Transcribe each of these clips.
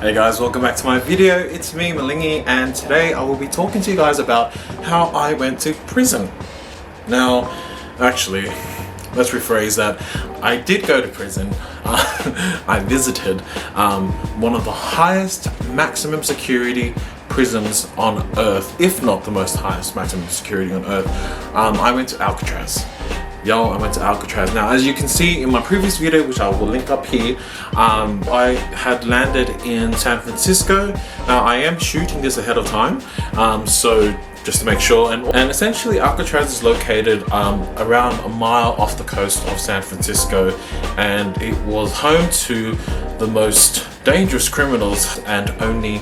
Hey guys, welcome back to my video. It's me, Malingi, and today I will be talking to you guys about how I went to prison. Now, actually, let's rephrase that. I did go to prison. I visited one of the highest maximum security prisons on earth, if not the most highest maximum security on earth. I went to Alcatraz. I went to Alcatraz. Now, as you can see in my previous video, which I will link up here, I had landed in San Francisco. Now, I am shooting this ahead of time, so just to make sure. And essentially, Alcatraz is located around a mile off the coast of San Francisco, and it was home to the most dangerous criminals, and only,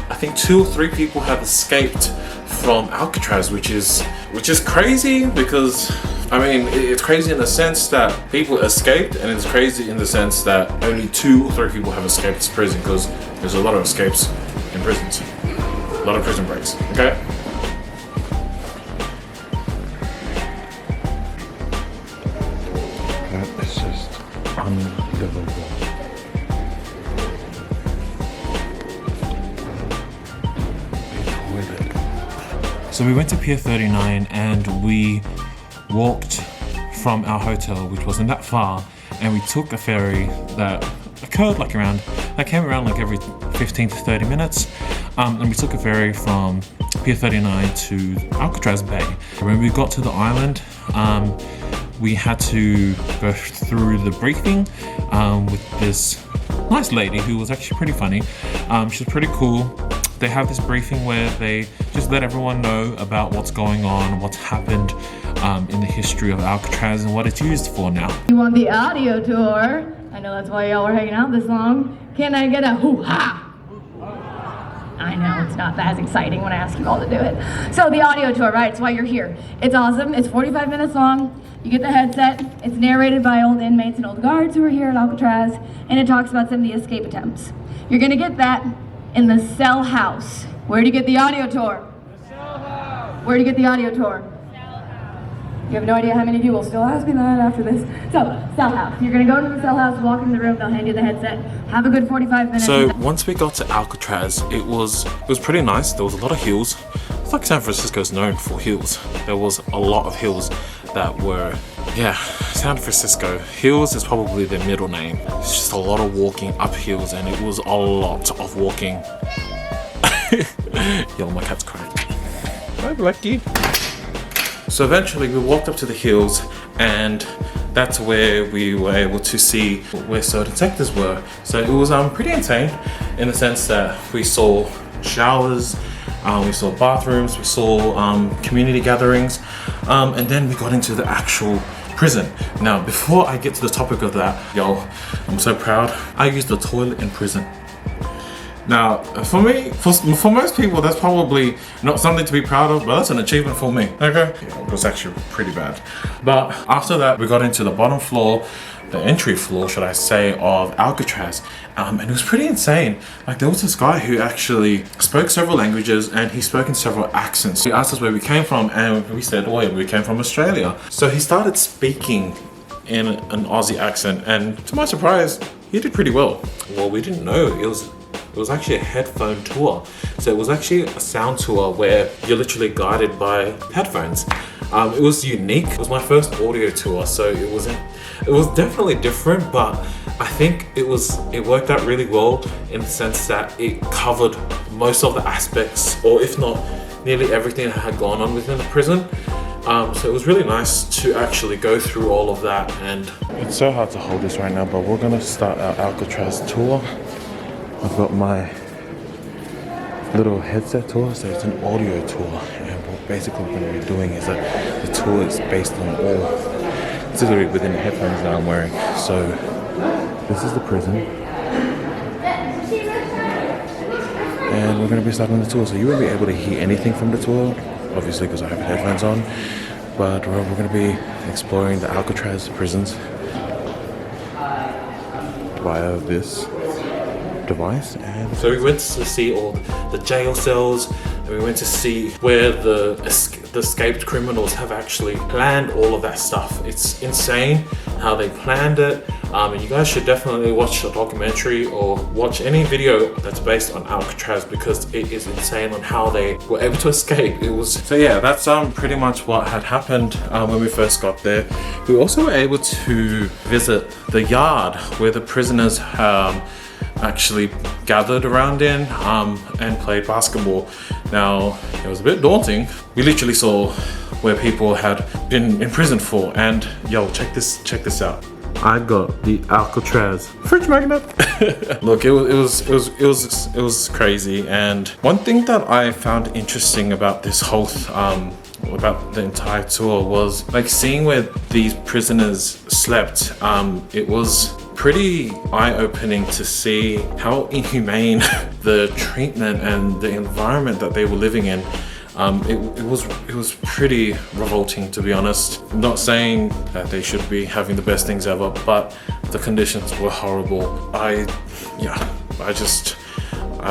I think, 2 or 3 people have escaped from Alcatraz, which is crazy because, I mean, it's crazy in the sense that people escaped, and it's crazy in the sense that only 2 or 3 people have escaped prison, because there's a lot of escapes in prisons. A lot of prison breaks, okay? That is just unbelievable. A toilet. So we went to Pier 39 and we walked from our hotel, which wasn't that far, and we took a ferry that came around like every 15 to 30 minutes, and we took a ferry from Pier 39 to Alcatraz Bay. When we got to the island, we had to go through the briefing with this nice lady who was actually pretty funny. She was pretty cool. They have this briefing where they just let everyone know about what's going on, what's happened in the history of Alcatraz and what it's used for now. You want the audio tour? I know that's why y'all were hanging out this long. Can I get a hoo-ha? I know, it's not as exciting when I ask you all to do it. So the audio tour, right? It's why you're here. It's awesome. It's 45 minutes long. You get the headset. It's narrated by old inmates and old guards who are here at Alcatraz, and it talks about some of the escape attempts. You're gonna get that in the cell house. Where do you get the audio tour? The cell house. Where do you get the audio tour? You have no idea how many of you will still ask me that after this. So, cell house. You're gonna go to the cell house, walk into the room, they'll hand you the headset. Have a good 45 minutes. So once we got to Alcatraz, it was pretty nice. There was a lot of hills. It's like San Francisco is known for hills. There was a lot of hills that were, San Francisco. Hills is probably their middle name. It's just a lot of walking up hills, and it was a lot of walking. Yo, my cat's crying. Hi, Blackie. So eventually we walked up to the hills, and that's where we were able to see where certain sectors were. So it was pretty insane in the sense that we saw showers, we saw bathrooms, we saw community gatherings, and then we got into the actual prison. Now, before I get to the topic of that, I'm so proud. I used the toilet in prison. Now, for me, for most people, that's probably not something to be proud of, but that's an achievement for me, okay? It was actually pretty bad. But after that, we got into the bottom floor, the entry floor, should I say, of Alcatraz, and it was pretty insane. Like, there was this guy who actually spoke several languages, and he spoke in several accents. He asked us where we came from, and we said, oh, yeah, we came from Australia. So he started speaking in an Aussie accent, and to my surprise, he did pretty well. Well, we didn't know. It was actually a headphone tour. So it was actually a sound tour where you're literally guided by headphones. It was unique. It was my first audio tour, so it was definitely different, but I think it worked out really well in the sense that it covered most of the aspects, or if not nearly everything that had gone on within the prison. So it was really nice to actually go through all of that. And It's so hard to hold this right now, but we're gonna start our Alcatraz tour. I've got my little headset tour, so it's an audio tour, and what basically we're going to be doing is that the tour is based on it's literally within the headphones that I'm wearing. So this is the prison, and we're going to be starting the tour, so you won't be able to hear anything from the tour, obviously because I have headphones on, but we're going to be exploring the Alcatraz prisons via this device. And so we went to see all the jail cells, and we went to see where the escaped criminals have actually planned all of that stuff. It's insane how they planned it. And you guys should definitely watch a documentary or watch any video that's based on Alcatraz, because it is insane on how they were able to escape. It was so yeah. That's pretty much what had happened when we first got there. We also were able to visit the yard where the prisoners actually gathered around in and played basketball. Now, it was a bit daunting. We literally saw where people had been imprisoned for, and yo, check this out. I got the Alcatraz fridge magnet. Look, it was crazy. And one thing that I found interesting about this whole about the entire tour was like seeing where these prisoners slept. It was pretty eye-opening to see how inhumane the treatment and the environment that they were living in. It was pretty revolting, to be honest. I'm not saying that they should be having the best things ever, but the conditions were horrible. I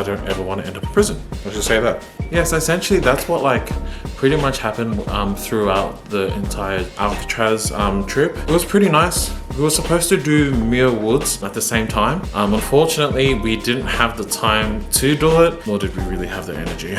don't ever want to end up in prison. Let's just say that. Yes, essentially that's what like pretty much happened throughout the entire Alcatraz trip. It was pretty nice. We were supposed to do Muir Woods at the same time. Unfortunately, we didn't have the time to do it, nor did we really have the energy.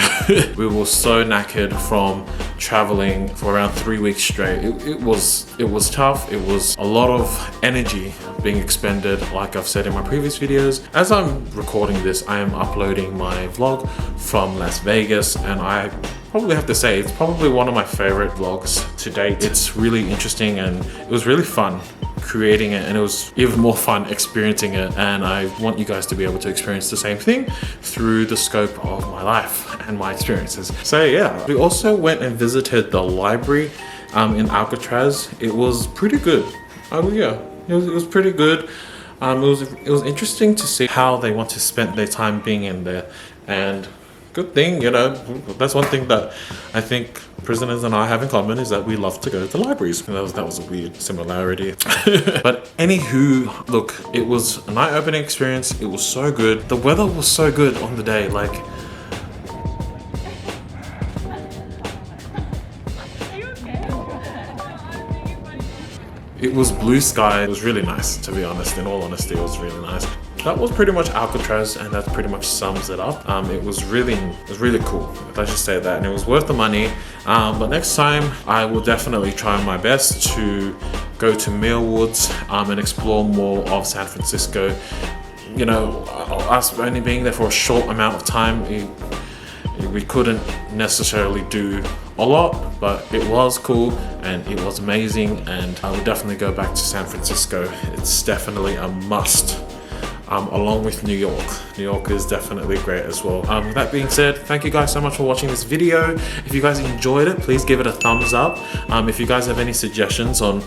We were so knackered from traveling for around 3 weeks straight. It was tough. It was a lot of energy being expended, like I've said in my previous videos. As I'm recording this, I am uploading my vlog from Las Vegas, and I probably have to say it's probably one of my favorite vlogs to date. It's really interesting and it was really fun creating it, and it was even more fun experiencing it, and I want you guys to be able to experience the same thing through the scope of my life and my experiences. So yeah, we also went and visited the library in Alcatraz. It was pretty good. Oh yeah, it was pretty good. It was interesting to see how they want to spend their time being in there, and good thing, you know, that's one thing that I think prisoners and I have in common, is that we love to go to libraries. That was a weird similarity. But anywho, look, it was an eye-opening experience. It was so good. The weather was so good on the day. Like, it was blue sky. It was really nice, to be honest. In all honesty, it was really nice. That was pretty much Alcatraz, and that pretty much sums it up. It was really cool, if I should say that, and it was worth the money. But next time, I will definitely try my best to go to Muir Woods and explore more of San Francisco. You know, us only being there for a short amount of time, we couldn't necessarily do a lot, but it was cool and it was amazing, and I would definitely go back to San Francisco. It's definitely a must. Along with New York. New York is definitely great as well. With that being said, thank you guys so much for watching this video. If you guys enjoyed it, please give it a thumbs up. If you guys have any suggestions on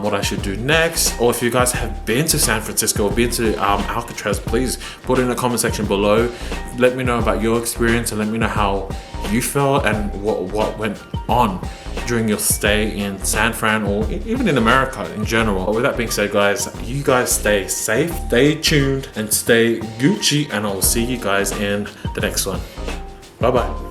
what I should do next, or if you guys have been to San Francisco or been to Alcatraz, please put it in the comment section below. Let me know about your experience and let me know how you felt and what went on during your stay in San Fran, or even in America in general. But with that being said, guys, you guys stay safe, stay tuned, and stay Gucci, and I'll see you guys in the next one. Bye bye.